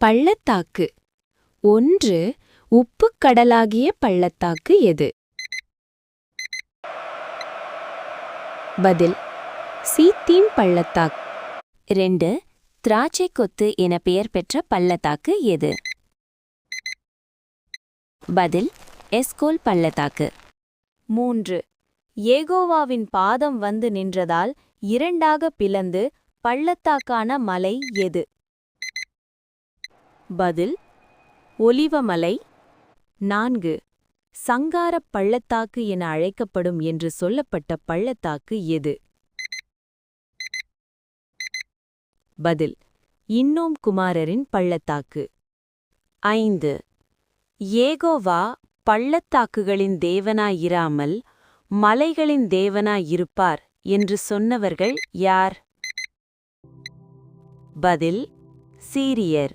பள்ளத்தாக்கு. 1. உப்புக்கடலாகிய பள்ளத்தாக்கு எது? பதில் சீத்தீம் பள்ளத்தாக்கு. 2. திராட்சை கொத்து என பெயர் பெற்ற பள்ளத்தாக்கு எது? பதில் எஸ்கோல் பள்ளத்தாக்கு. 3. யெகோவாவின் பாதம் வந்து நின்றதால் 2ஆக பிளந்து பள்ளத்தாக்கான மலை எது? பதில் ஒலிவமலை. 4. சங்காரப் பள்ளத்தாக்கு என அழைக்கப்படும் என்று சொல்லப்பட்ட பள்ளத்தாக்கு எது? பதில் இன்னோம் குமாரரின் பள்ளத்தாக்கு. 5. யெகோவா பள்ளத்தாக்குகளின் தேவனாயிராமல் மலைகளின் தேவனாயிருப்பார் என்று சொன்னவர்கள் யார்? பதில் சீரியர்.